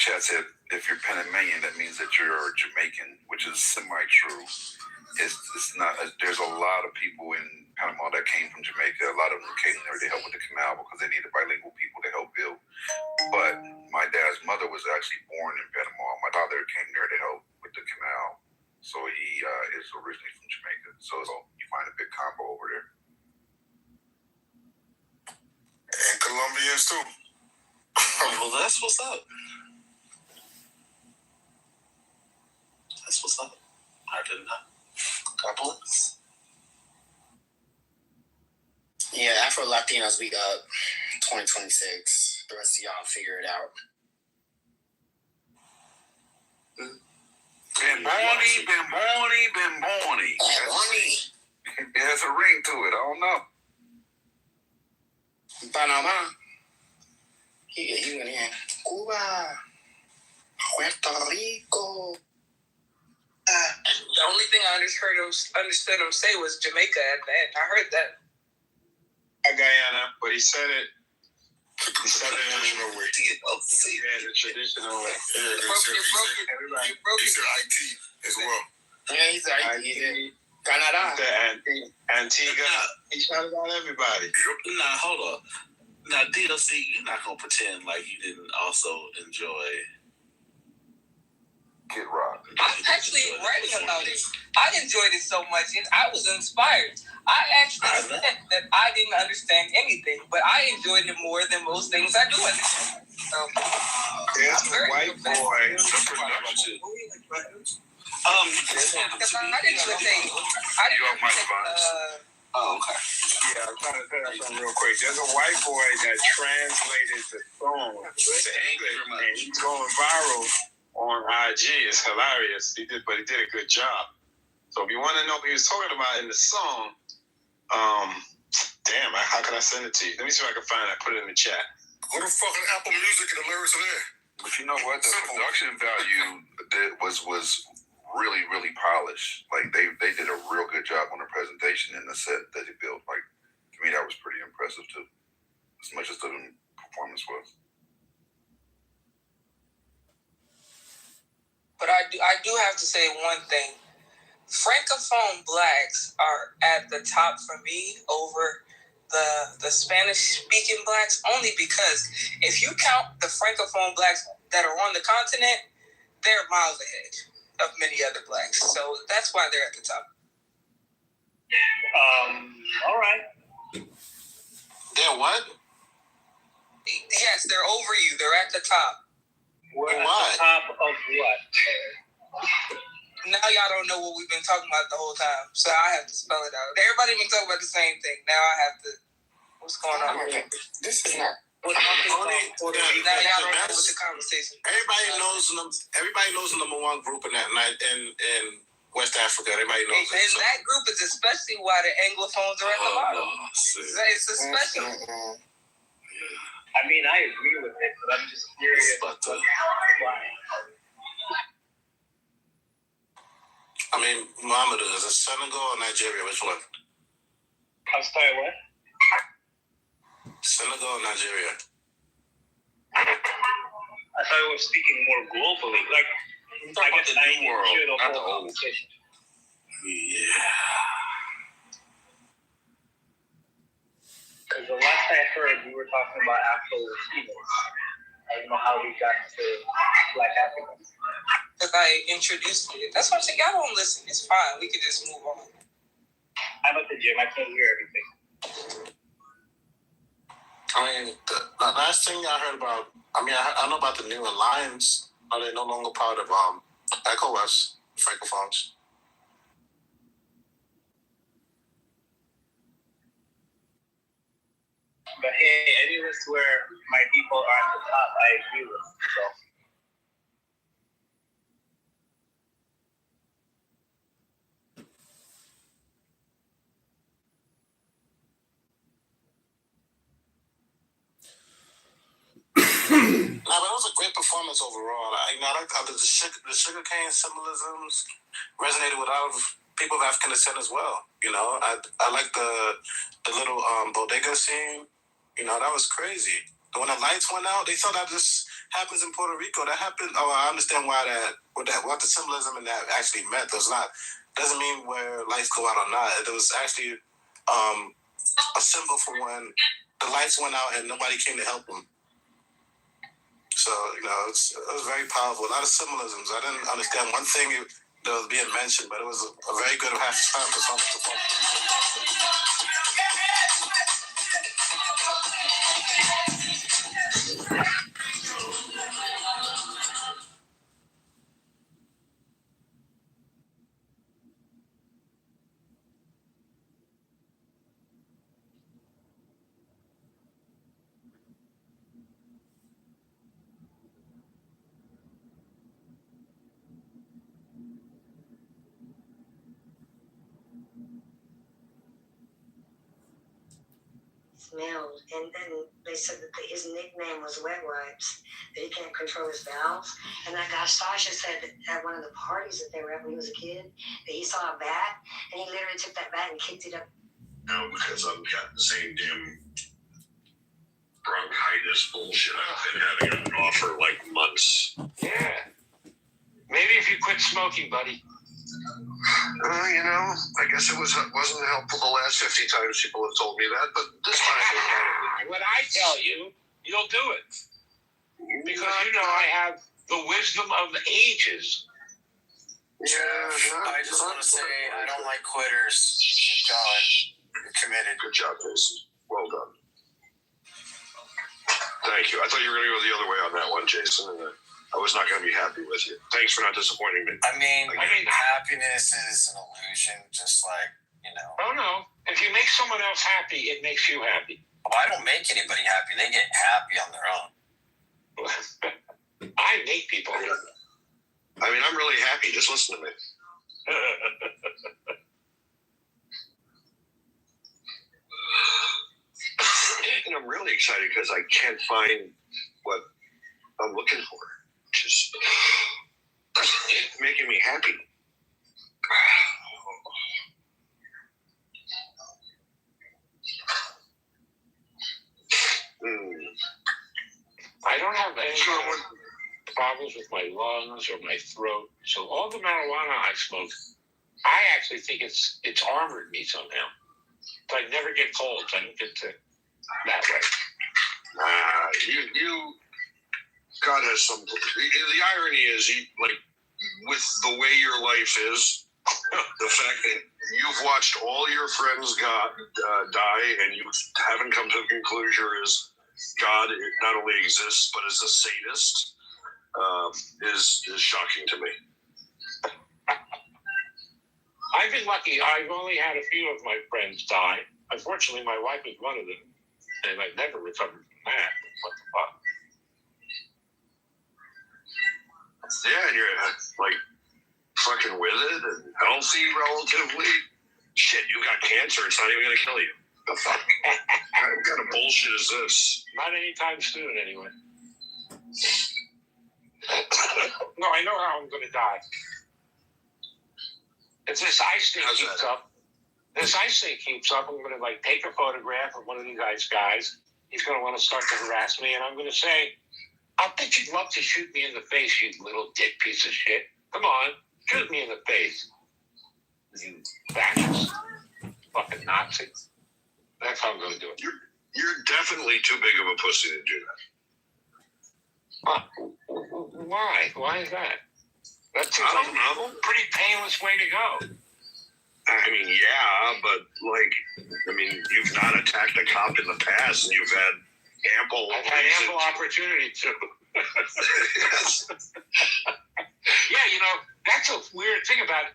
chat said, if you're Panamanian, that means that you're Jamaican, which is semi-true. It's not. There's a lot of people in Panama that came from Jamaica. A lot of them came there to help with the canal because they needed bilingual people to help build. But my dad's mother was actually born in Panama. My father came there to help with the canal. So he is originally from Jamaica. So you find a big combo over there. And Colombians too. Well, that's what's up. That's what's up. I didn't know. God bless. Yeah, Afro Latinos beat up 2026. The rest of y'all figure it out. Been borny. It has a ring to it. I don't know. Panama. He went in. Cuba. Puerto Rico. The only thing I understood him say was Jamaica at the end. I heard that. Guyana, but he said it. He said it in the traditional way. He said IT as well. Yeah, he said IT. Canada. Antigua. He shouted out everybody. Nah, hold up. Now, DLC, you're not going to pretend like you didn't also enjoy Kid Rock. I'm actually writing about it. I enjoyed it so much, and I was inspired. I actually said that I didn't understand anything, but I enjoyed it more than most things I do understand. So, there's a white boy. I didn't even say. Oh, okay. Yeah, I'm trying to tell you something real quick. There's a white boy that translated the song to English, and he's going viral on IG. It's hilarious. He did a good job. So if you want to know what he was talking about in the song, how can I send it to you? Let me see if I can find it. Put it in the chat. Go to fucking Apple Music and the lyrics are there. But you know what? The production value was really, really polished. Like they did a real good job on the presentation and the set that they built. Like to me, that was pretty impressive too, as much as the performance was. But I do have to say one thing. Francophone blacks are at the top for me over the Spanish-speaking blacks, only because if you count the Francophone blacks that are on the continent, they're miles ahead of many other blacks. So that's why they're at the top. All right. They're what? Yes, they're over you. They're at the top. We're at the top of what? Now y'all don't know what we've been talking about the whole time, so I have to spell it out. Everybody been talking about the same thing. Now I have to. What's going on here? This is not. Now y'all don't know what the conversation. Everybody knows the number one group in that night in West Africa. Everybody knows it. And that group is especially why the Anglophones are at the bottom. It's especially. I mean, I agree with it, but I'm just curious why. I mean, Mohammed, is it Senegal or Nigeria? Which one? I'm sorry, what? Senegal or Nigeria? I thought we were speaking more globally. Like, I guess the new world, not the old. Yeah. Because the last I heard, we were talking about Afro-Latinos. I don't know how we got to Black Africans. Because I introduced it. That's what I'm saying. Y'all don't listen. It's fine. We can just move on. I'm at the gym. I can't hear everything. I mean, the last thing I heard about, I know about the new alliance. Are they no longer part of ECOWAS, Francophones? But hey, any list where my people are at the top, I agree with. So. But it was a great performance overall. I like how the sugarcane symbolisms resonated with a lot of people of African descent as well. I like the little bodega scene. That was crazy. when the lights went out, they thought that just happens in Puerto Rico. That happened. Oh, I understand what the symbolism in that actually meant. Doesn't mean where lights go out or not. It was actually a symbol for when the lights went out and nobody came to help them. So, it was very powerful. A lot of symbolisms. I didn't understand one thing that was being mentioned, but it was a very good half-time performance. Nailed, and then they said that his nickname was Wet Wipes, that he can't control his valves. And that guy Sasha said that at one of the parties that they were at when he was a kid, that he saw a bat and he literally took that bat and kicked it up. Now, because I've got the same damn bronchitis bullshit I've been having on for like months. Yeah. Maybe if you quit smoking, buddy. I guess it wasn't helpful the last 50 times people have told me that, but this time. When I tell you, you'll do it. Because I have the wisdom of the ages. Jeff, I just want to say I don't like quitters. Keep going. You're committed. Good job, Jason. Well done. Thank you. I thought you were going to go the other way on that one, Jason, and I was not going to be happy with you. Thanks for not disappointing me. I mean, happiness is an illusion, just like, Oh, no. If you make someone else happy, it makes you happy. Well, I don't make anybody happy. They get happy on their own. I make people happy. I mean, I'm really happy. Just listen to me. And I'm really excited because I can't find what I'm looking for. Just making me happy. I don't have any problems with my lungs or my throat. So all the marijuana I smoke, I actually think it's armored me somehow. So I never get colds. I don't get to that way. God has some. The irony is, with the way your life is, the fact that you've watched all your friends die, and you haven't come to the conclusion is God not only exists but is a sadist, is shocking to me. I've been lucky. I've only had a few of my friends die. Unfortunately, my wife is one of them, and I've never recovered from that. What the fuck? Yeah, and you're fucking with it and healthy relatively. Shit, you got cancer. It's not even going to kill you. The fuck? What kind of bullshit is this? Not anytime soon, anyway. No, I know how I'm going to die. If this ice thing keeps up, I'm going to take a photograph of one of these ice guys. He's going to want to start to harass me, and I'm going to say, I think you'd love to shoot me in the face, you little dick piece of shit. Come on, shoot me in the face. You fascist. Fucking Nazi. That's how I'm going to do it. You're definitely too big of a pussy to do that. Why? Why is that? That seems I don't know. A pretty painless way to go. I mean, yeah, but you've not attacked a cop in the past, and you've had ample. I've had ample opportunity to. Yes. Yeah, that's a weird thing about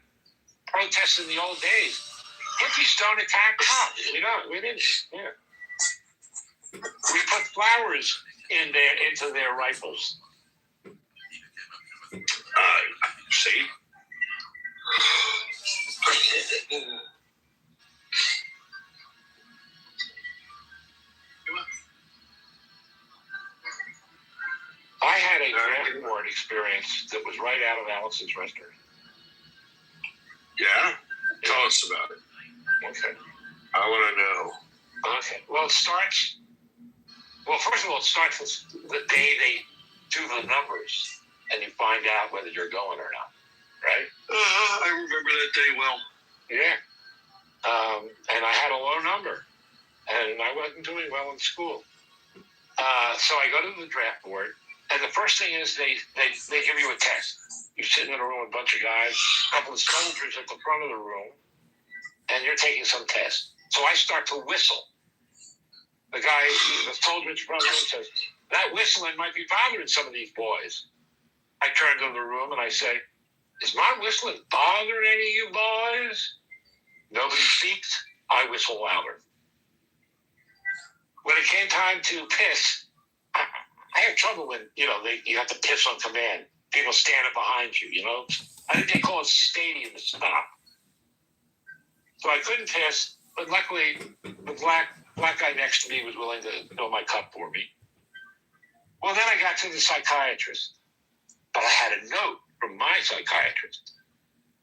protests in the old days. Hippies don't attack cops. We didn't. Yeah. We put flowers into their rifles. See? I had a draft board experience that was right out of Alice's restaurant. Yeah? Tell us about it. Okay. I want to know. Okay. Well, it starts Well, first of all, it starts the day they do the numbers, and you find out whether you're going or not, right? I remember that day well. Yeah. And I had a low number, and I wasn't doing well in school. So I go to the draft board, and the first thing is they give you a test. You're sitting in a room with a bunch of guys, a couple of soldiers at the front of the room, and you're taking some test. So I start to whistle. The soldier at the front of the room says, "That whistling might be bothering some of these boys." I turn to the room and I say, "Is my whistling bothering any of you boys?" Nobody speaks. I whistle louder. When it came time to piss, I had trouble when, you have to piss on command. People standing behind you, I think they call it stadium stop. So I couldn't piss, but luckily the black guy next to me was willing to fill my cup for me. Well, then I got to the psychiatrist, but I had a note from my psychiatrist,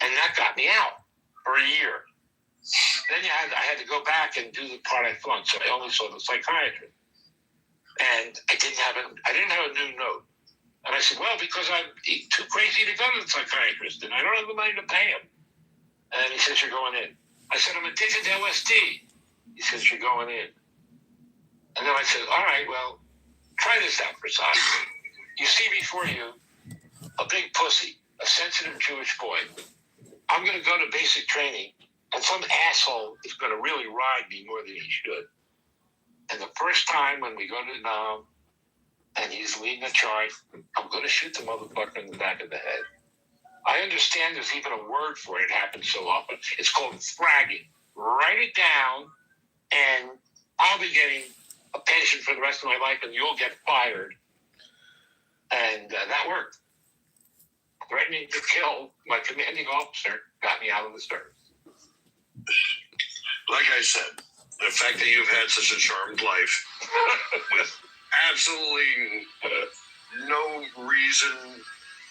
and that got me out for a year. Then I had to go back and do the part I flunked, so I only saw the psychiatrist. And I didn't have a new note. And I said, well, because I'm too crazy to go to the psychiatrist, and I don't have the money to pay him. And he says, you're going in. I said, I'm addicted to LSD. He says, you're going in. And then I said, all right, well, try this out for size. You see before you a big pussy, a sensitive Jewish boy. I'm going to go to basic training, and some asshole is going to really ride me more than he should. And the first time when we go to Nam, and he's leading a charge, I'm going to shoot the motherfucker in the back of the head. I understand there's even a word for it. It happens so often. It's called fragging. Write it down, and I'll be getting a pension for the rest of my life, and you'll get fired. And that worked. Threatening to kill my commanding officer got me out of the service. Like I said, the fact that you've had such a charmed life with absolutely no reason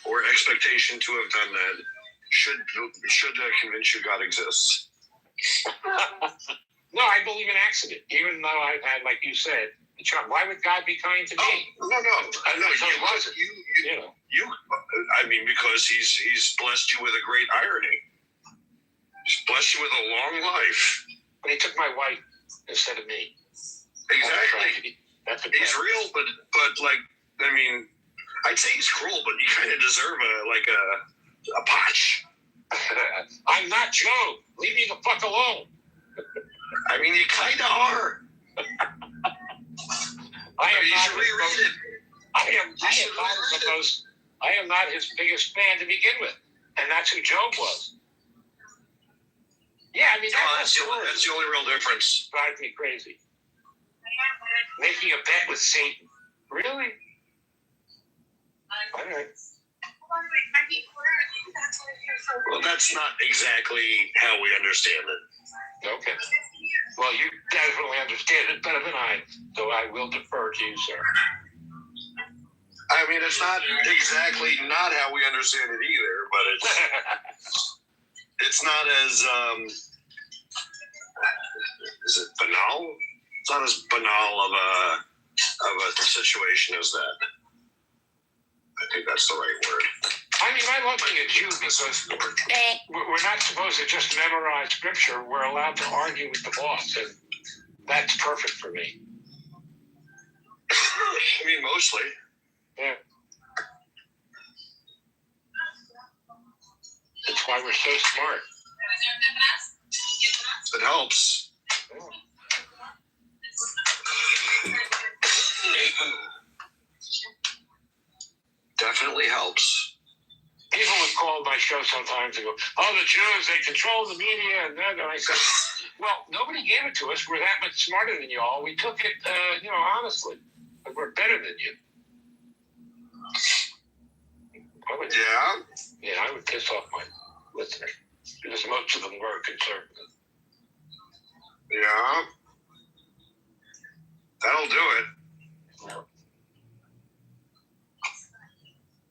or expectation to have done that should convince you God exists. No, I believe in accident. Even though I've had, like you said, the charm. Why would God be kind to me? Oh, no. I mean, because he's blessed you with a great irony. He's blessed you with a long life. But he took my wife instead of me. Exactly. He's real, but I mean, I'd say he's cruel, but you kind of deserve a potch. I'm not Joe. Leave me the fuck alone. I mean, you kind of are. I am not his biggest fan to begin with, and that's who Job was. Yeah, I mean that's the only real difference. Drives me crazy. Making a bet with Satan, really? All right. Well, that's not exactly how we understand it. Okay. Well, you definitely understand it better than I, so I will defer to you, sir. I mean, it's not exactly not how we understand it either, but it's not as is it banal? It's not as banal of a situation as that. I think that's the right word. I mean, I love being a Jew because we're not supposed to just memorize scripture. We're allowed to argue with the boss, and that's perfect for me. I mean, mostly. Yeah. That's why we're so smart. It helps. Definitely helps. People would call my show sometimes and go, oh, the Jews, they control the media. And I said, well, nobody gave it to us. We're that much smarter than you all. We took it, honestly. But we're better than you. I would piss off my listeners because most of them were conservative. Yeah. That'll do it. Yeah.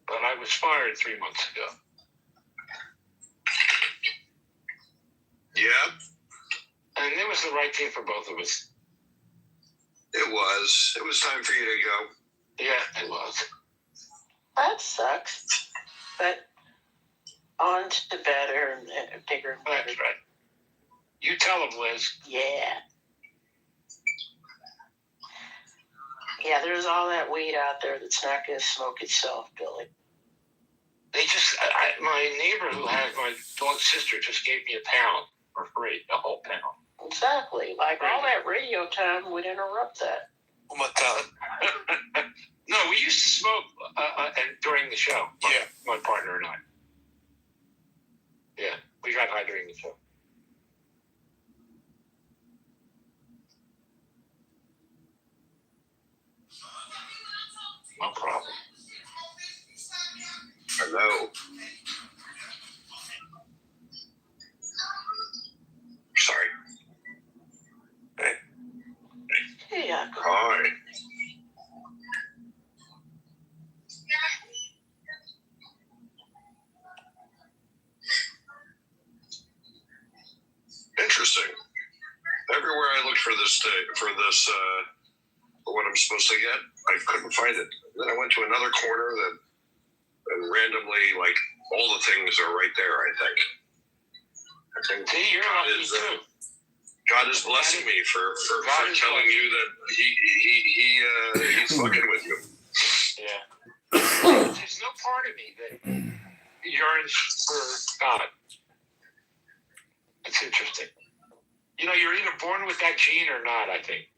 But I was fired 3 months ago. Yeah. And it was the right thing for both of us. It was time for you to go. Yeah, it was. That sucks. But on to better and bigger and better. That's right. You tell them, Liz. Yeah. Yeah, there's all that weed out there that's not going to smoke itself, Billy. They just, my neighbor who has my dog's sister just gave me a pound for free, a whole pound. Exactly. Like all that radio time would interrupt that. Oh my God. No, we used to smoke during the show. My partner and I. Yeah, we got high during the show. No problem. Hello. Sorry. Hey, yeah. Hi. Interesting. Everywhere I looked for this for what I'm supposed to get, I couldn't find it. Then I went to another corner and randomly, like, all the things are right there, I think. See, you're lucky too. God is blessing me for telling you that he's fucking with you. Yeah. There's no part of me that yearns for God. It's interesting. You know, you're either born with that gene or not, I think.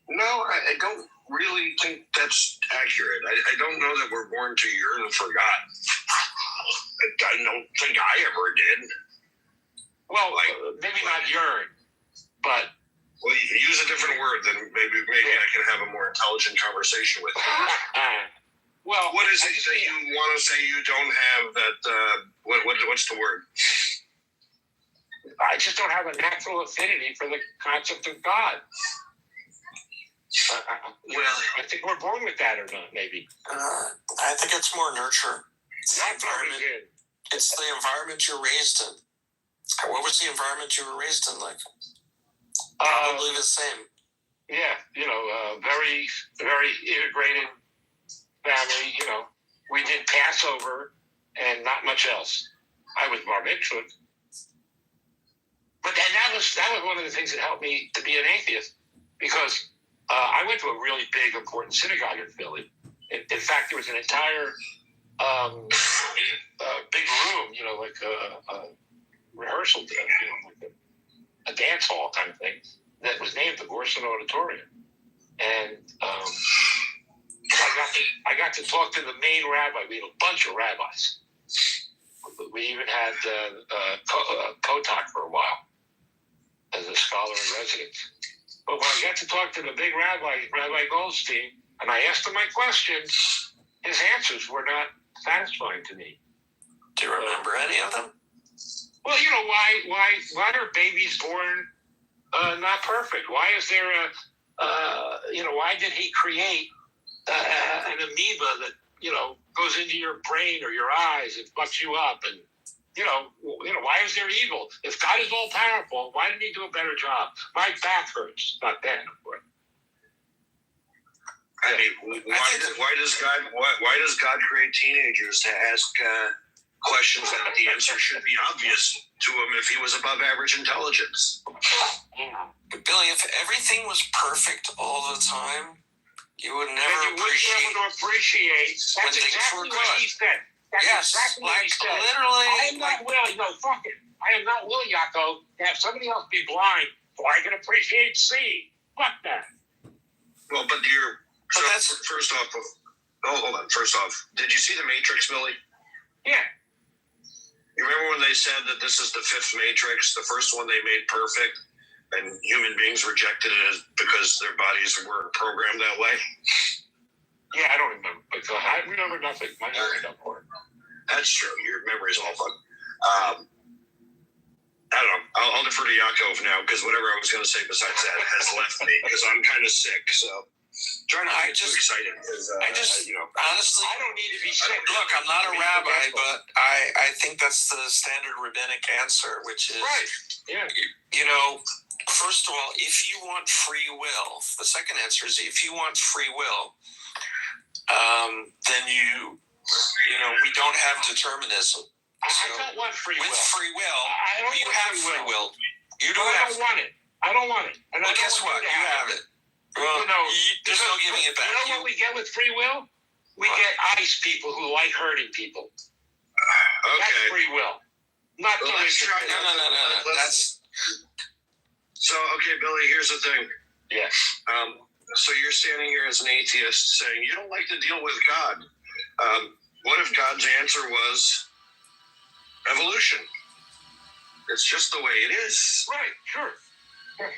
No, I don't really think that's accurate. I don't know that we're born to yearn for God. I don't think I ever did. Well, maybe not yearn, but... Well, you use a different word, then maybe I can have a more intelligent conversation with you. Well, what is it that you want to say you don't have that, what's the word? I just don't have a natural affinity for the concept of God. Well, I think we're born with that or not, maybe. I think it's more nurture. It's the environment. It's the environment you're raised in. What was the environment you were raised in like? Probably the same. Yeah, very, very integrated family. We did Passover and not much else. I was bar mitzvah, but that was one of the things that helped me to be an atheist, because I went to a really big, important synagogue in Philly. In fact, there was an entire big room, like a rehearsal, like a dance hall kind of thing, that was named the Gorson Auditorium. And I got to talk to the main rabbi. We had a bunch of rabbis. We even had Kotak for a while as a scholar in residence. But when I got to talk to the big rabbi, Rabbi Goldstein, and I asked him my questions, his answers were not satisfying to me. Do you remember any of them? Well, why are babies born not perfect? Why is there why did he create an amoeba that, goes into your brain or your eyes and fucks you up? And, why is there evil? If God is all powerful, why didn't he do a better job? My back hurts. Not then, of course. I mean, why does God create teenagers to ask questions that the answer should be obvious to him if he was above average intelligence? But Billy, if everything was perfect all the time, you would never appreciate. That's exactly what he said. That's exactly what he said. Literally. I am not willing. No, fuck it. I am not willing, Yaakov, to have somebody else be blind so I can appreciate seeing. Fuck that. Well, but first off, hold on. First off, did you see The Matrix, Billy? Yeah. You remember when they said that this is the fifth Matrix, the first one they made perfect, and human beings rejected it because their bodies weren't programmed that way? Yeah, I don't remember. But I remember nothing. My memory don't work. That's true. Your memory's all fun. I don't know. I'll defer to Yaakov now, because whatever I was going to say besides that has left me, because I'm kind of sick. So trying not to get too excited. Honestly, I don't need to be sick. Look, I'm not a rabbi, but I think that's the standard rabbinic answer, which is, right. Yeah. First of all, if you want free will, the second answer is if you want free will, then we don't have determinism. I don't want free will. With free will, I don't you want have free will. You do I have. don't want it. I don't want it. And Well, guess what? You have it. Well, there's no giving it back. You know what we get with free will? We get ice people who like hurting people. Okay. That's free will. Not Well, let's try. No. That's. So, okay, Billy, here's the thing. Yes. So you're standing here as an atheist saying you don't like to deal with God. What if God's answer was evolution? It's just the way it is. Right, sure.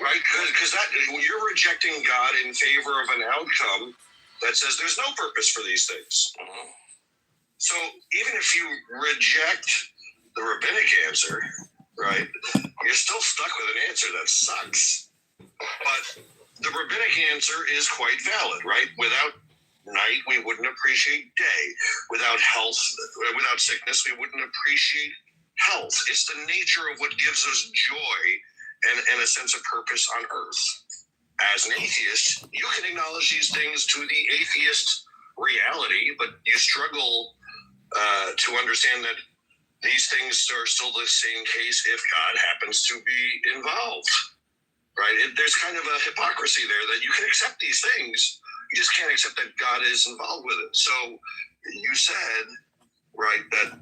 Right? Because you're rejecting God in favor of an outcome that says there's no purpose for these things. Mm-hmm. So even if you reject the rabbinic answer, right, you're still stuck with an answer that sucks. But the rabbinic answer is quite valid, right? Without night, we wouldn't appreciate day. Without health, without sickness, we wouldn't appreciate health. It's the nature of what gives us joy and a sense of purpose on earth. As an atheist, you can acknowledge these things to the atheist reality, but you struggle to understand that these things are still the same case if God happens to be involved, right? There's kind of a hypocrisy there that you can accept these things, you just can't accept that God is involved with it. So you said, right, that,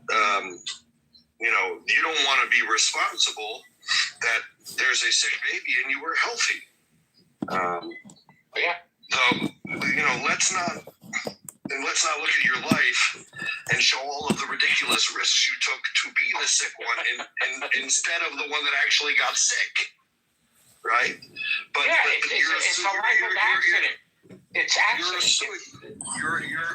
you don't want to be responsible that there's a sick baby and you were healthy. Let's not look at your life and show all of the ridiculous risks you took to be the sick one instead of the one that actually got sick, right? But it's a life of accident. It's accident. You're